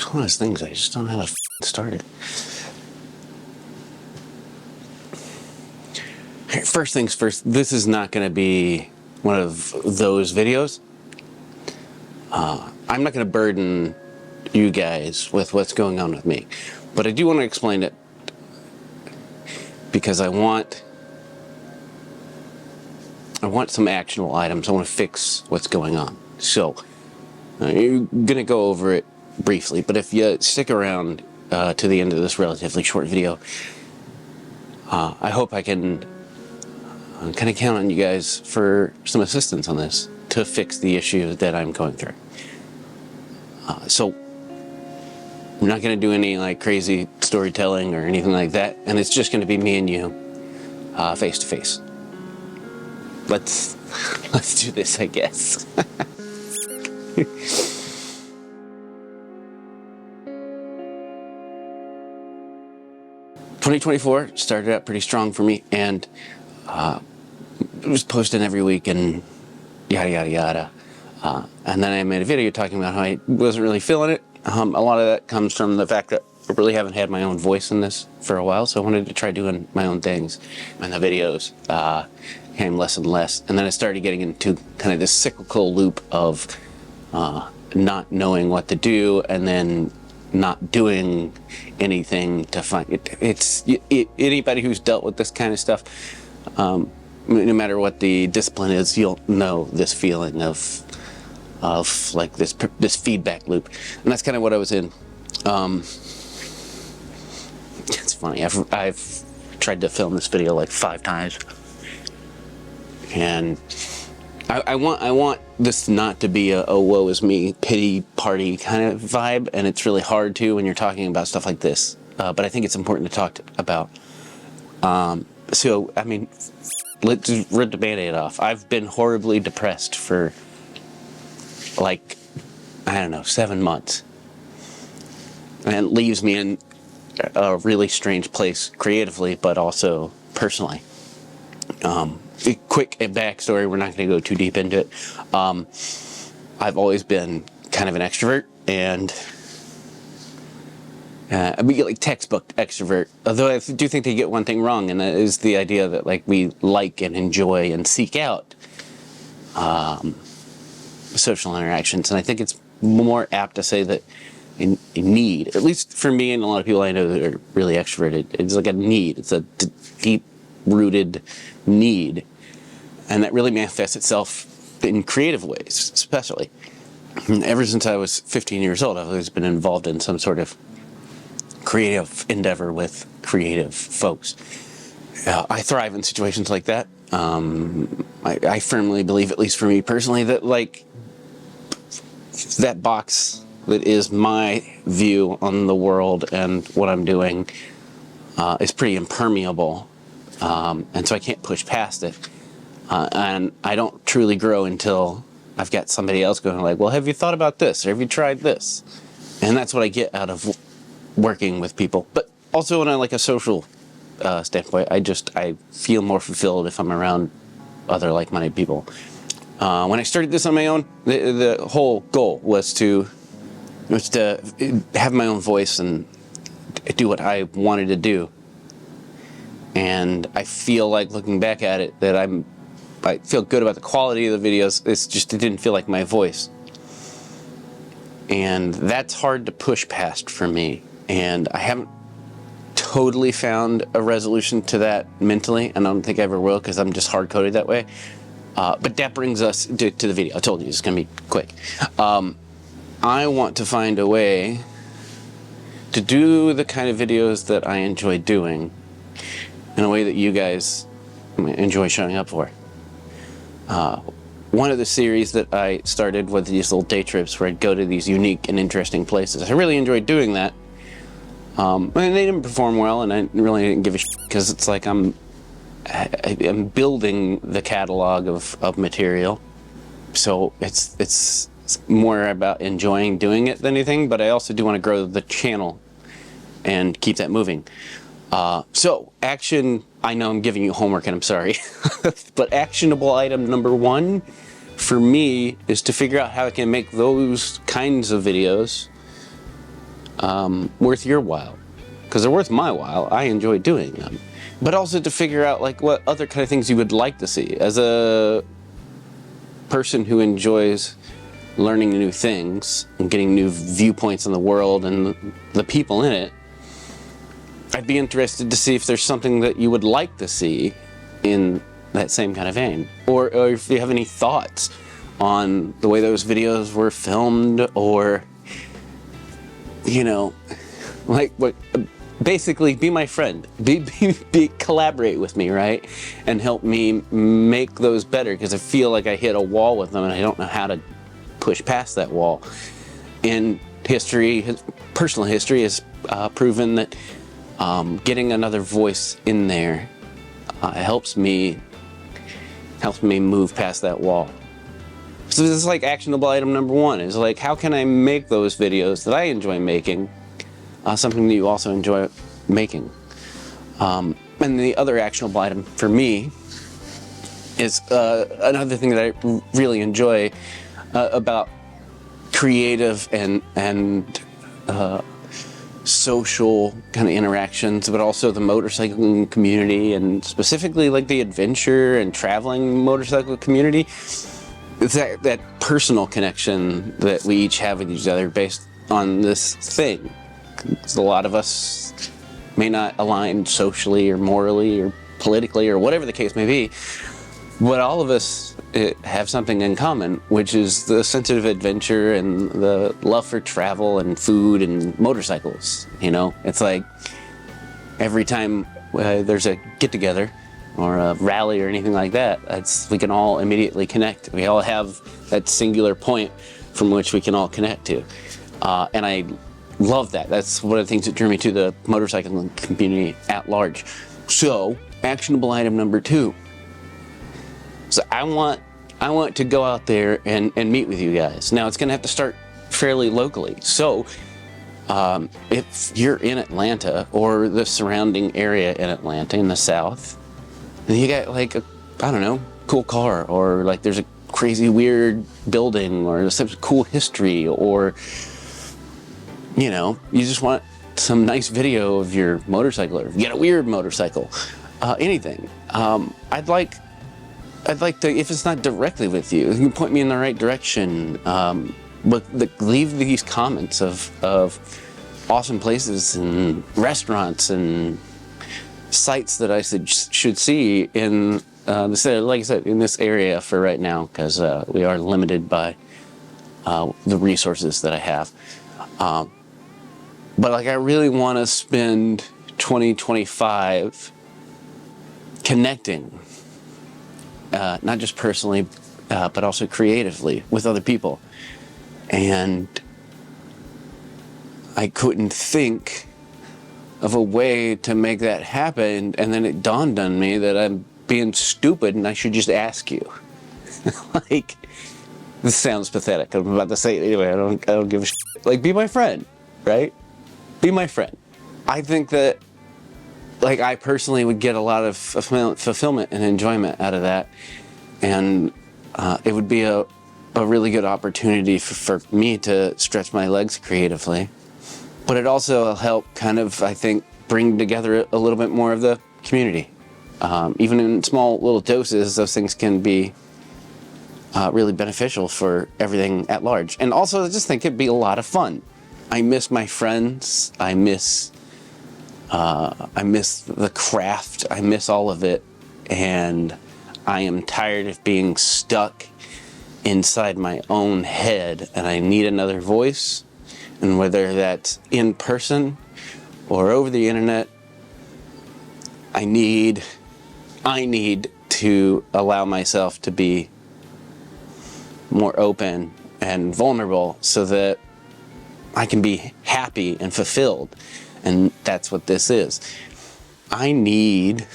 It's one of those things, I just don't know how to start it. First things first, this is not going to be one of those videos. I'm not going to burden you guys with what's going on with me, but I do want to explain it because I want some actionable items. I want to fix what's going on. So I'm going to go over it briefly, but if you stick around to the end of this relatively short video, I hope I can kind of count on you guys for some assistance on this to fix the issue that I'm going through. So I'm not going to do any like crazy storytelling or anything like that, and it's just going to be me and you face to face. Let's do this, I guess. 2024 started out pretty strong for me, and it was posting every week and yada yada yada. And then I made a video talking about how I wasn't really feeling it. A lot of that comes from the fact that I really haven't had my own voice in this for a while, so I wanted to try doing my own things. And the videos came less and less. And then I started getting into kind of this cyclical loop of not knowing what to do and then not doing anything to find it. Anybody who's dealt with this kind of stuff, no matter what the discipline is, you'll know this feeling of like this feedback loop, and that's kind of what I was in. It's funny. I've tried to film this video like 5 times, and I want this not to be a woe is me pity party kind of vibe, and it's really hard to when you're talking about stuff like this. But I think it's important to talk about. So I mean, let's rip the Band-Aid off. I've been horribly depressed for like, I don't know, 7 months. And it leaves me in a really strange place creatively, but also personally. Quick backstory, we're not going to go too deep into it. I've always been kind of an extrovert, and we get like textbook extrovert, although I do think they get one thing wrong, and that is the idea that like we like and enjoy and seek out social interactions. And I think it's more apt to say that in need, at least for me and a lot of people I know that are really extroverted, it's like a need. It's a deep-rooted need, and that really manifests itself in creative ways, especially. Ever since I was 15 years old, I've always been involved in some sort of creative endeavor with creative folks. I thrive in situations like that. I firmly believe, at least for me personally, that like that box that is my view on the world and what I'm doing is pretty impermeable, and so I can't push past it. And I don't truly grow until I've got somebody else going like, well, have you thought about this? Or have you tried this? And that's what I get out of working with people. But also on like a social standpoint, I feel more fulfilled if I'm around other like-minded people. When I started this on my own, the whole goal was to have my own voice and do what I wanted to do. And I feel like, looking back at it, that I feel good about the quality of the videos. It's just, it didn't feel like my voice. And that's hard to push past for me. And I haven't totally found a resolution to that mentally, and I don't think I ever will, because I'm just hard-coded that way. But that brings us to the video. I told you it's going to be quick. I want to find a way to do the kind of videos that I enjoy doing in a way that you guys enjoy showing up for. One of the series that I started with these little day trips where I'd go to these unique and interesting places. I really enjoyed doing that. And they didn't perform well, and I really didn't give a shit, because it's like I'm building the catalog of material. So it's more about enjoying doing it than anything, but I also do want to grow the channel and keep that moving. So action, I know I'm giving you homework and I'm sorry, but actionable item number 1 for me is to figure out how I can make those kinds of videos worth your while, because they're worth my while. I enjoy doing them. But also to figure out like what other kind of things you would like to see. As a person who enjoys learning new things and getting new viewpoints on the world and the people in it, I'd be interested to see if there's something that you would like to see in that same kind of vein. Or if you have any thoughts on the way those videos were filmed, or, you know, like what, basically be my friend, collaborate with me, right? And help me make those better, because I feel like I hit a wall with them and I don't know how to push past that wall. And history, personal history has proven that getting another voice in there helps me move past that wall. So this is like actionable item number 1, is like, how can I make those videos that I enjoy making something that you also enjoy making? And the other actionable item for me is another thing that I really enjoy about creative and social kind of interactions, but also the motorcycling community, and specifically like the adventure and traveling motorcycle community. It's that personal connection that we each have with each other based on this thing. 'Cause a lot of us may not align socially or morally or politically or whatever the case may be, but all of us have something in common, which is the sense of adventure and the love for travel and food and motorcycles. You know, it's like every time there's a get-together or a rally or anything like that, we can all immediately connect. We all have that singular point from which we can all connect to. And I love that. That's one of the things that drew me to the motorcycling community at large. So, actionable item number 2. So I want to go out there and meet with you guys. Now it's gonna have to start fairly locally. So if you're in Atlanta or the surrounding area in Atlanta in the South, and you got like a, I don't know, cool car, or like there's a crazy weird building, or some cool history, or, you know, you just want some nice video of your motorcycle, or you get a weird motorcycle, anything. I'd like to, if it's not directly with you, you can point me in the right direction. But leave these comments of awesome places and restaurants and sites that I should see in this, like I said, in this area for right now, because we are limited by the resources that I have. But like, I really want to spend 2025 connecting. Not just personally, but also creatively with other people. And I couldn't think of a way to make that happen, and then it dawned on me that I'm being stupid and I should just ask you. Like, this sounds pathetic. I'm about to say it anyway. I don't give a shit. Like, be my friend, right? Be my friend. I think that, like, I personally would get a lot of fulfillment and enjoyment out of that, and it would be a really good opportunity for me to stretch my legs creatively. But it also will help kind of, I think, bring together a little bit more of the community. Even in small little doses, those things can be really beneficial for everything at large. And also, I just think it'd be a lot of fun. I miss my friends. I miss the craft. I miss all of it. And I am tired of being stuck inside my own head, and I need another voice. And whether that's in person or over the internet, I need to allow myself to be more open and vulnerable so that I can be happy and fulfilled. And that's what this is. I need,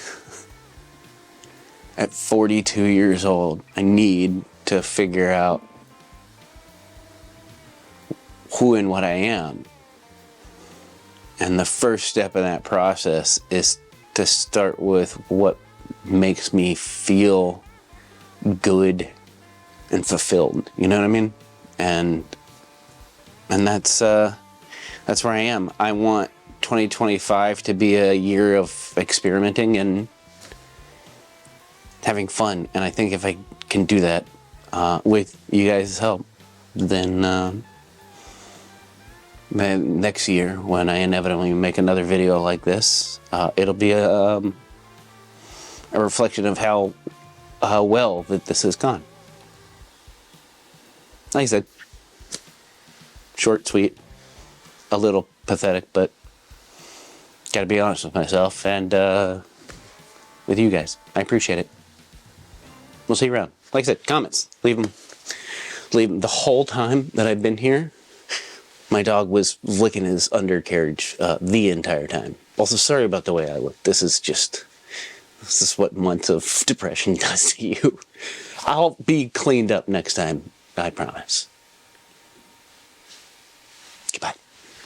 at 42 years old, I need to figure out who and what I am. And the first step in that process is to start with what makes me feel good and fulfilled. You know what I mean? And that's that's where I am. I want 2025 to be a year of experimenting and having fun. And I think if I can do that with you guys' help, then next year, when I inevitably make another video like this, it'll be a reflection of how well that this has gone. Like I said, short, sweet, a little pathetic, but gotta be honest with myself and with you guys. I appreciate it. We'll see you around. Like I said, comments. Leave them. The whole time that I've been here, my dog was licking his undercarriage the entire time. Also, sorry about the way I look. This is what months of depression does to you. I'll be cleaned up next time, I promise.